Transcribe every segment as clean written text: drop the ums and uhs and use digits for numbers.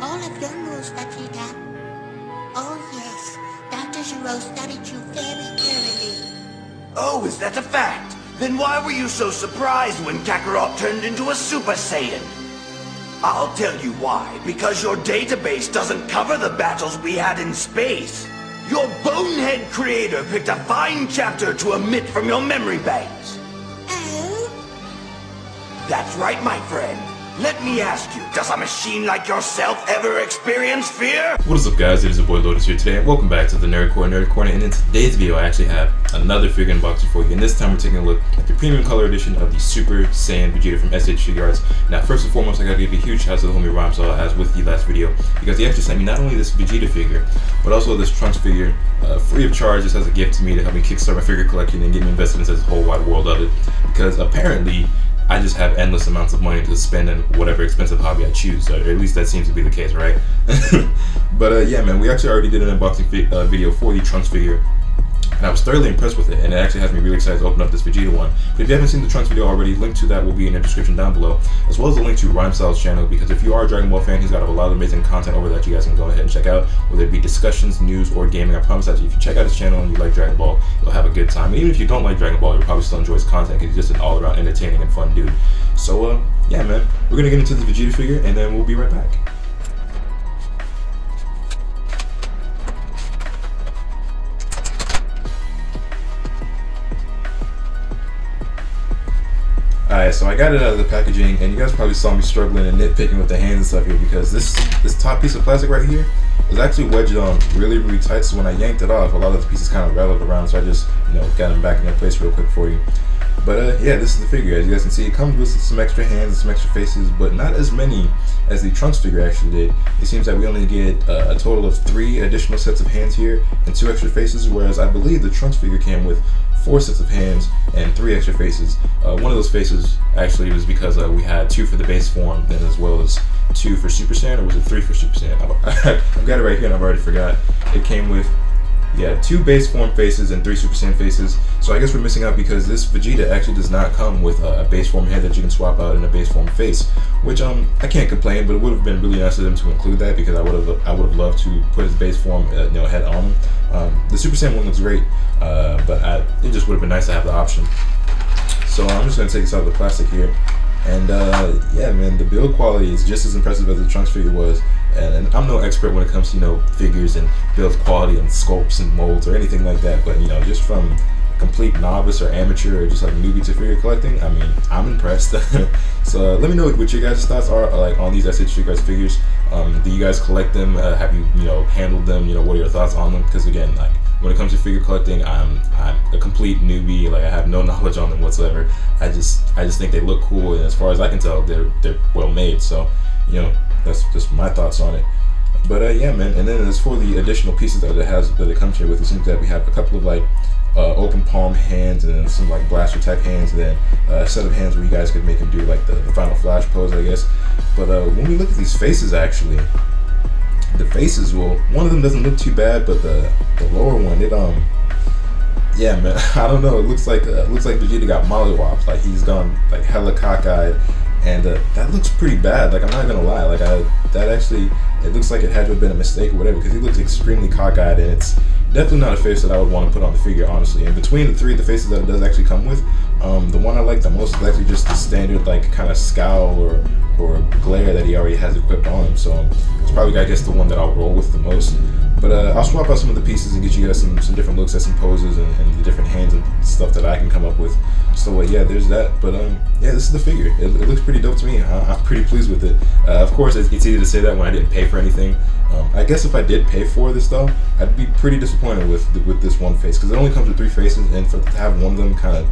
all of your moves, Vegeta. Oh yes, Dr. Gero studied you very thoroughly. Oh, is that a fact? Then why were you so surprised when Kakarot turned into a Super Saiyan? I'll tell you why. Because your database doesn't cover the battles we had in space. Your bonehead creator picked a fine chapter to omit from your memory banks. Oh? That's right, my friend. Let me ask you, does a machine like yourself ever experience fear? What is up, guys? It is your boy Lotus here today, and welcome back to the Nerd Corner. And in today's video, I actually have another figure unboxing for you. And this time, we're taking a look at the premium color edition of the Super Saiyan Vegeta from SH Figuarts. Now, first and foremost, I gotta give a huge shout out to the homie Rhymestyle, as with the last video, because he actually sent me not only this Vegeta figure, but also this Trunks figure, free of charge, just as a gift to me to help me kickstart my figure collection and get me invested into this whole wide world of it. Because apparently, I just have endless amounts of money to spend in whatever expensive hobby I choose, or at least that seems to be the case, right? But yeah, man, we actually already did an unboxing video for the Trunks figure, and I was thoroughly impressed with it, and it actually has me really excited to open up this Vegeta one. But if you haven't seen the Trunks video already, link to that will be in the description down below, as well as a link to Rhymestyle's channel, because if you are a Dragon Ball fan, he's got a lot of amazing content over that you guys can go ahead and check out, whether it be discussions, news, or gaming. I promise that if you check out his channel and you like Dragon Ball, you'll have a good time. And even if you don't like Dragon Ball, you'll probably still enjoy his content, because he's just an all-around entertaining and fun dude. So, yeah, man, we're gonna get into the Vegeta figure, and then we'll be right back. Alright, so I got it out of the packaging, and you guys probably saw me struggling and nitpicking with the hands and stuff here, because this top piece of plastic right here was actually wedged on really tight, so when I yanked it off, a lot of the pieces kind of rattled around, so I just, got them back in their place real quick for you. But yeah, this is the figure. As you guys can see, it comes with some extra hands and some extra faces, but not as many as the Trunks figure actually did. It seems that we only get a total of 3 additional sets of hands here and 2 extra faces, whereas I believe the Trunks figure came with 4 sets of hands and 3 extra faces. One of those faces actually was because we had 2 for the base form, then as well as 2 for Super Saiyan, or was it 3 for Super Saiyan? I've got it right here and I've already forgot. It came with 2 base form faces and 3 Super Saiyan faces. So I guess we're missing out because this Vegeta actually does not come with a base form head that you can swap out in a base form face, which I can't complain, but it would have been really nice of them to include that, because I would have loved to put his base form head on him. The Super Saiyan one looks great, but it just would have been nice to have the option. So I'm just gonna take this out of the plastic here. And yeah, man, the build quality is just as impressive as the Trunks figure was. And I'm no expert when it comes to figures and build quality and sculpts and molds or anything like that. But just from complete novice or amateur or just like newbie to figure collecting, I mean, I'm impressed. So let me know what your guys' thoughts are on these SH Figuarts figures. Do you guys collect them? Have you handled them? What are your thoughts on them? Because again, when it comes to figure collecting, I'm a complete newbie. I have no knowledge on them whatsoever. I just think they look cool, and as far as I can tell, they're well made. So that's just my thoughts on it. But yeah, man. And then as for the additional pieces that it comes here with, it seems that we have a couple of open palm hands, and then some blaster type hands, and then a set of hands where you guys could make him do the final flash pose, I guess. But when we look at these faces, actually, the faces, well, one of them doesn't look too bad, but the lower one, yeah, man, I don't know. It looks like Vegeta got mollywopped. He's gone hella cockeyed, and that looks pretty bad. I'm not gonna lie. That actually, it looks like it had to have been a mistake or whatever, because he looks extremely cockeyed, and it's definitely not a face that I would want to put on the figure, honestly. And between the 3 of the faces that it does actually come with, the one I like the most is actually just the standard kind of scowl or glare that he already has equipped on him. So it's probably, I guess, the one that I'll roll with the most. But I'll swap out some of the pieces and get you guys some different looks at some poses and the different hands and stuff that I can come up with. So yeah, there's that. But yeah, this is the figure. It looks pretty dope to me. I'm pretty pleased with it. Of course, it's easy to say that when I didn't pay for anything. I guess if I did pay for this though, I'd be pretty disappointed with this one face, because it only comes with 3 faces, and to have one of them kind of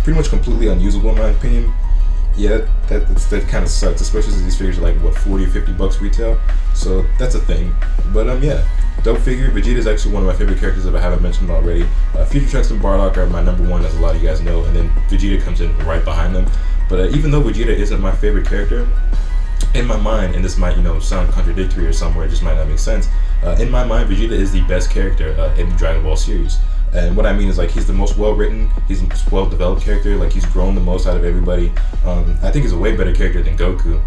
pretty much completely unusable in my opinion, yeah, that kind of sucks, especially since these figures are what, 40 or 50 bucks retail. So that's a thing. But yeah, dope figure. Vegeta is actually one of my favorite characters, if I haven't mentioned already. Future Trunks and Bardock are my #1, as a lot of you guys know, and then Vegeta comes in right behind them. But even though Vegeta isn't my favorite character, in my mind, and this might sound contradictory or somewhere, it just might not make sense, in my mind, Vegeta is the best character in the Dragon Ball series. And what I mean is, he's the most well-written, he's the most well-developed character, he's grown the most out of everybody. I think he's a way better character than Goku.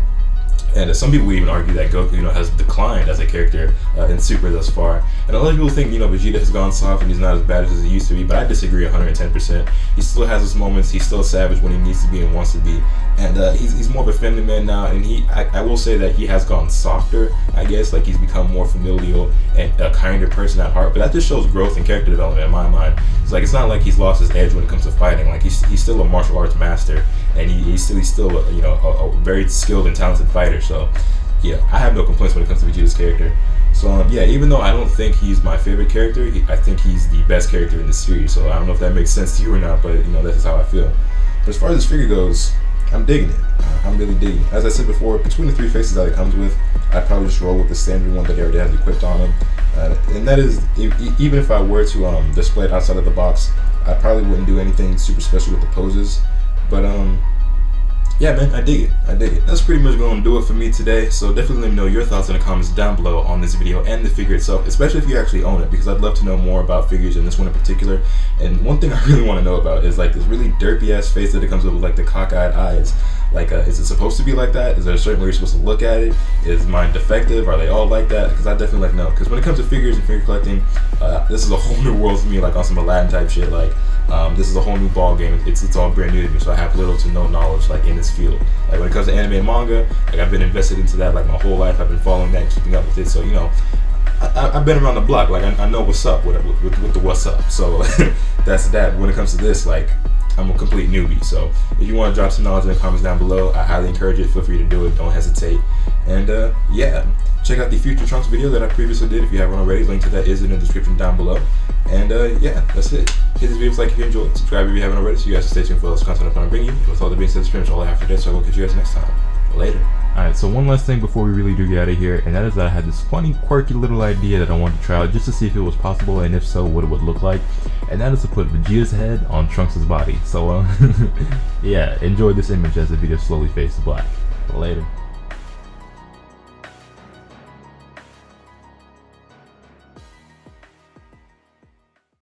And some people would even argue that Goku, has declined as a character in Super thus far. And a lot of people think, Vegeta has gone soft and he's not as bad as he used to be, but I disagree 110%. He still has his moments. He's still savage when he needs to be and wants to be. And he's more of a family man now. And I will say that he has gone softer, I guess. Like, he's become more familial and a kinder person at heart. But that just shows growth and character development in my mind. It's not like he's lost his edge when it comes to fighting. Like, he's still a martial arts master, and he's still a very skilled and talented fighter. So yeah, I have no complaints when it comes to Vegeta's character. So yeah, even though I don't think he's my favorite character, I think he's the best character in the series. So I don't know if that makes sense to you or not, but that's just how I feel. But as far as this figure goes, I'm digging it. I'm really digging it. As I said before, between the 3 faces that it comes with, I'd probably just roll with the standard one that he already has equipped on him. And that is, even if I were to display it outside of the box, I probably wouldn't do anything super special with the poses. But yeah, man, I dig it. I dig it. That's pretty much going to do it for me today. So definitely let me know your thoughts in the comments down below on this video and the figure itself, especially if you actually own it, because I'd love to know more about figures and this one in particular. And one thing I really want to know about is like this really derpy ass face that it comes with like the cockeyed eyes. Like, is it supposed to be like that? Is there a certain way you're supposed to look at it? Is mine defective? Are they all like that? Because I definitely like know. Because when it comes to figures and figure collecting, this is a whole new world for me, like on some Aladdin type shit. Like, this is a whole new ball game. It's all brand new to me, so I have little to no knowledge like in this field. Like when it comes to anime and manga, like I've been invested into that like my whole life. I've been following that, keeping up with it. So I've been around the block. Like I know what's up with the what's up. So that's that. When it comes to this, like, I'm a complete newbie. So if you want to drop some knowledge in the comments down below, I highly encourage it. Feel free to do it. Don't hesitate. And yeah, check out the future Trunks video that I previously did if you haven't already. Link to that is in the description down below. And yeah, that's it. Hit this video if if you enjoyed. Subscribe if you haven't already, so you guys can stay tuned for those content I'm going to bring you. With all that being said, that's pretty much all I have for today. So I will catch you guys next time. Later. Alright, so one last thing before we really do get out of here, and that is that I had this funny, quirky little idea that I wanted to try out just to see if it was possible, and if so, what it would look like. And that is to put Vegeta's head on Trunks' body. So, yeah, enjoy this image as the video slowly fades to black. Later.